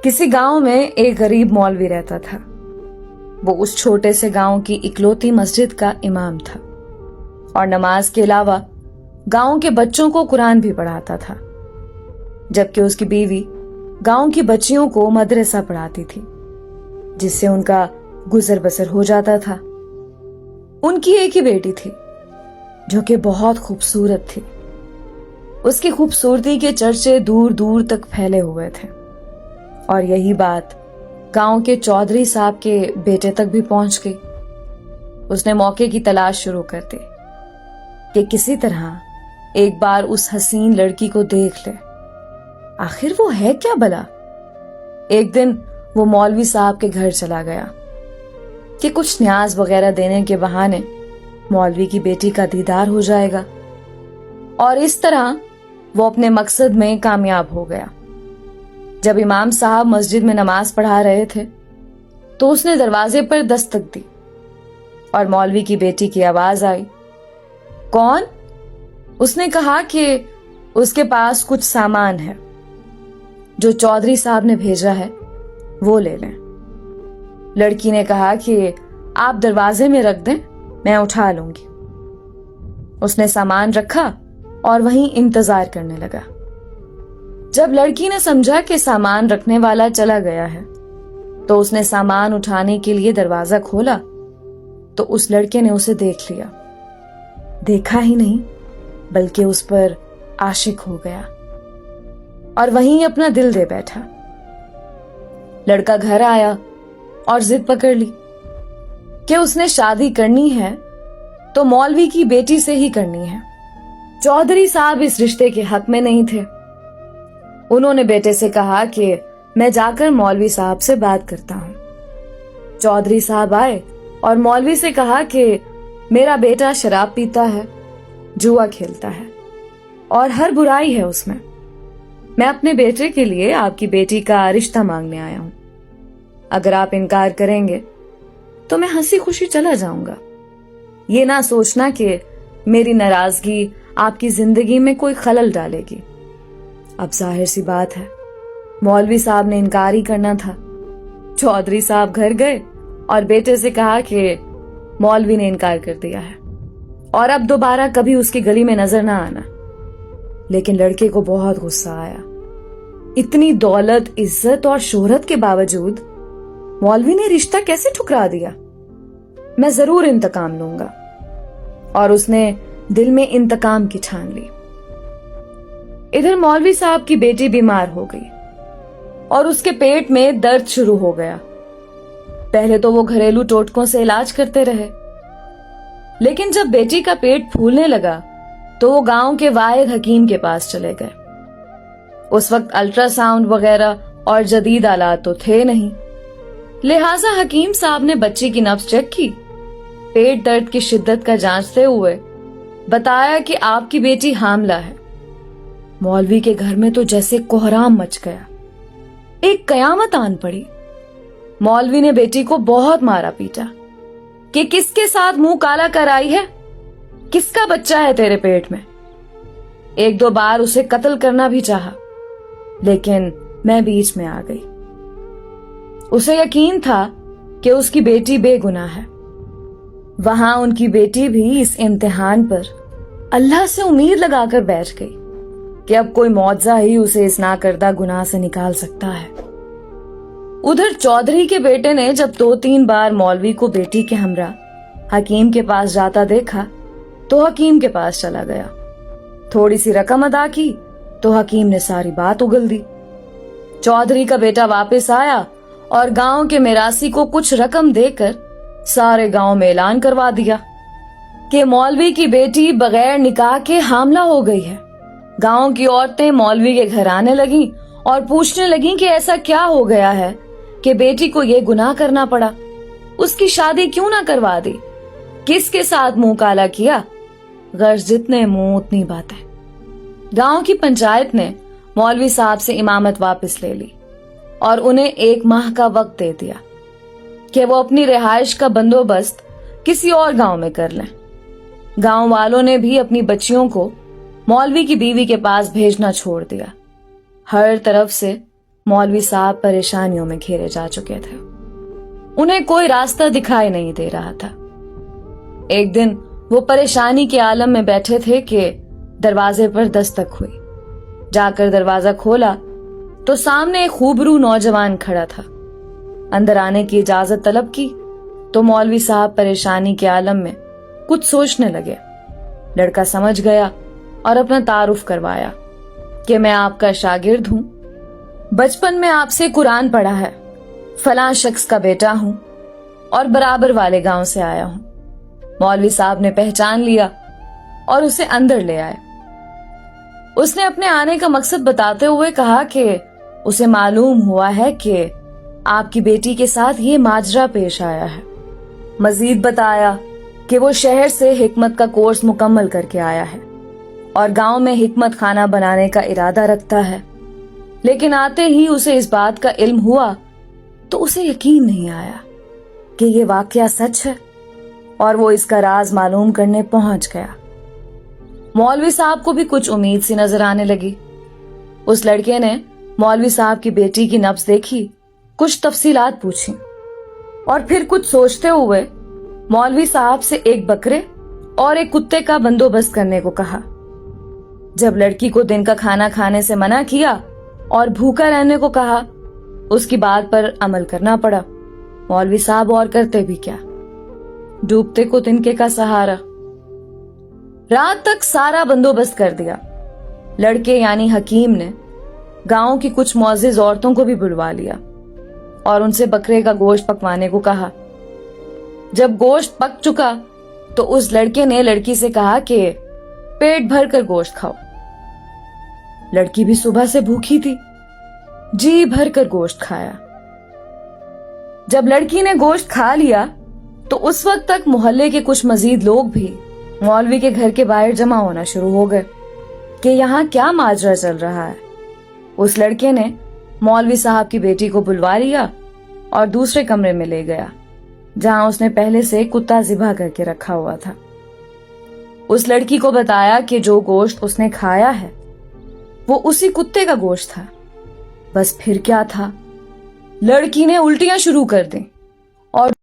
किसी गांव में एक गरीब मौलवी रहता था। वो उस छोटे से गांव की इकलौती मस्जिद का इमाम था और नमाज के अलावा गांव के बच्चों को कुरान भी पढ़ाता था, जबकि उसकी बीवी गांव की बच्चियों को मदरसा पढ़ाती थी, जिससे उनका गुजर बसर हो जाता था। उनकी एक ही बेटी थी जो कि बहुत खूबसूरत थी। उसकी खूबसूरती के चर्चे दूर दूर तक फैले हुए थे और यही बात गांव के चौधरी साहब के बेटे तक भी पहुंच गई। उसने मौके की तलाश शुरू कर दी कि किसी तरह एक बार उस हसीन लड़की को देख ले। आखिर वो है क्या भला? एक दिन वो मौलवी साहब के घर चला गया कि कुछ न्याज वगैरह देने के बहाने मौलवी की बेटी का दीदार हो जाएगा, और इस तरह वो अपने मकसद में कामयाब हो गया। जब इमाम साहब मस्जिद में नमाज पढ़ा रहे थे तो उसने दरवाजे पर दस्तक दी और मौलवी की बेटी की आवाज आई। कौन? उसने कहा कि उसके पास कुछ सामान है जो चौधरी साहब ने भेजा है, वो ले लें। लड़की ने कहा कि आप दरवाजे में रख दें, मैं उठा लूंगी। उसने सामान रखा और वहीं इंतजार करने लगा। जब लड़की ने समझा कि सामान रखने वाला चला गया है तो उसने सामान उठाने के लिए दरवाजा खोला तो उस लड़के ने उसे देख लिया। देखा ही नहीं बल्कि उस पर आशिक हो गया और वहीं अपना दिल दे बैठा। लड़का घर आया और जिद पकड़ ली कि उसने शादी करनी है तो मौलवी की बेटी से ही करनी है। चौधरी साहब इस रिश्ते के हक में नहीं थे। उन्होंने बेटे से कहा कि मैं जाकर मौलवी साहब से बात करता हूं। चौधरी साहब आए और मौलवी से कहा कि मेरा बेटा शराब पीता है, जुआ खेलता है और हर बुराई है उसमें। मैं अपने बेटे के लिए आपकी बेटी का रिश्ता मांगने आया हूं। अगर आप इनकार करेंगे तो मैं हंसी खुशी चला जाऊंगा। ये ना सोचना कि मेरी नाराजगी आपकी जिंदगी में कोई खलल डालेगी। अब जाहिर सी बात है, मौलवी साहब ने इनकार ही करना था। चौधरी साहब घर गए और बेटे से कहा कि मौलवी ने इनकार कर दिया है और अब दोबारा कभी उसकी गली में नजर ना आना। लेकिन लड़के को बहुत गुस्सा आया। इतनी दौलत, इज्जत और शोहरत के बावजूद मौलवी ने रिश्ता कैसे ठुकरा दिया? मैं जरूर इंतकाम लूंगा। और उसने दिल में इंतकाम की ठान ली। इधर मौलवी साहब की बेटी बीमार हो गई और उसके पेट में दर्द शुरू हो गया। पहले तो वो घरेलू टोटकों से इलाज करते रहे, लेकिन जब बेटी का पेट फूलने लगा तो वो गांव के वाहिद हकीम के पास चले गए। उस वक्त अल्ट्रासाउंड वगैरह और जदीद आलात तो थे नहीं, लिहाजा हकीम साहब ने बच्ची की नब्ज चेक की, पेट दर्द की शिद्दत का जांचते हुए बताया कि आपकी बेटी हामला है। मौलवी के घर में तो जैसे कोहराम मच गया, एक कयामत आन पड़ी। मौलवी ने बेटी को बहुत मारा पीटा कि किसके साथ मुंह काला कर आई है, किसका बच्चा है तेरे पेट में। एक दो बार उसे कत्ल करना भी चाहा, लेकिन मैं बीच में आ गई। उसे यकीन था कि उसकी बेटी बेगुनाह है। वहां उनकी बेटी भी इस इम्तिहान पर अल्लाह से उम्मीद लगाकर बैठ गई कि अब कोई मौजज़ा ही उसे इस नाकर्दा गुनाह से निकाल सकता है। उधर चौधरी के बेटे ने जब 2-3 बार मौलवी को बेटी के हमरा हकीम के पास जाता देखा तो हकीम के पास चला गया। थोड़ी सी रकम अदा की तो हकीम ने सारी बात उगल दी। चौधरी का बेटा वापस आया और गांव के मिरासी को कुछ रकम देकर सारे गांव में ऐलान करवा दिया कि मौलवी की बेटी बगैर निकाह के हामला हो गई है। गांव की औरतें मौलवी के घर आने लगीं और पूछने लगीं कि ऐसा क्या हो गया है कि बेटी को ये गुनाह करना पड़ा, उसकी शादी क्यों ना करवा दी, किसके साथ मुंह काला किया। गर्ज जितने मुंह उतनी बातें। गांव की पंचायत ने मौलवी साहब से इमामत वापस ले ली और उन्हें 1 माह का वक्त दे दिया कि वो अपनी रिहाइश का बंदोबस्त किसी और गांव में कर लें। गांव वालों ने भी अपनी बच्चियों को मौलवी की बीवी के पास भेजना छोड़ दिया। हर तरफ से मौलवी साहब परेशानियों में घेरे जा चुके थे। उन्हें कोई रास्ता दिखाई नहीं दे रहा था। एक दिन वो परेशानी के आलम में बैठे थे कि दरवाजे पर दस्तक हुई। जाकर दरवाजा खोला तो सामने एक खूबरू नौजवान खड़ा था। अंदर आने की इजाजत तलब की तो मौलवी साहब परेशानी के आलम में कुछ सोचने लगे। लड़का समझ गया और अपना तारुफ करवाया कि मैं आपका शागिर्द हूं, बचपन में आपसे कुरान पढ़ा है, फलां शख्स का बेटा हूं और बराबर वाले गांव से आया हूं। मौलवी साहब ने पहचान लिया और उसे अंदर ले आए। उसने अपने आने का मकसद बताते हुए कहा कि उसे मालूम हुआ है कि आपकी बेटी के साथ ये माजरा पेश आया है। मजीद बताया कि वो शहर से हिकमत का कोर्स मुकम्मल करके आया है और गांव में हिकमत खाना बनाने का इरादा रखता है, लेकिन आते ही उसे इस बात का इल्म हुआ तो उसे यकीन नहीं आया कि ये वाकया सच है और वो इसका राज मालूम करने पहुंच गया। मौलवी साहब को भी कुछ उम्मीद सी नजर आने लगी। उस लड़के ने मौलवी साहब की बेटी की नब्ज देखी, कुछ तफसीलात पूछी और फिर कुछ सोचते हुए मौलवी साहब से एक बकरे और एक कुत्ते का बंदोबस्त करने को कहा। जब लड़की को दिन का खाना खाने से मना किया और भूखा रहने को कहा, उसकी बात पर अमल करना पड़ा। मौलवी साहब और करते भी क्या, डूबते को तिनके का सहारा। रात तक सारा बंदोबस्त कर दिया। लड़के यानी हकीम ने गांव की कुछ मुअज़्ज़िज़ औरतों को भी बुलवा लिया और उनसे बकरे का गोश्त पकवाने को कहा। जब गोश्त पक चुका तो उस लड़के ने लड़की से कहा कि पेट भर कर गोश्त खाओ। लड़की भी सुबह से भूखी थी, जी भर कर गोश्त खाया। जब लड़की ने गोश्त खा लिया तो उस वक्त तक मोहल्ले के कुछ मजीद लोग भी मौलवी के घर के बाहर जमा होना शुरू हो गए कि यहाँ क्या माजरा चल रहा है। उस लड़के ने मौलवी साहब की बेटी को बुलवा लिया और दूसरे कमरे में ले गया जहां उसने पहले से कुत्ता ज़िबा करके रखा हुआ था। उस लड़की को बताया कि जो गोश्त उसने खाया है वो उसी कुत्ते का गोश्त था। बस फिर क्या था, लड़की ने उल्टियां शुरू कर दी और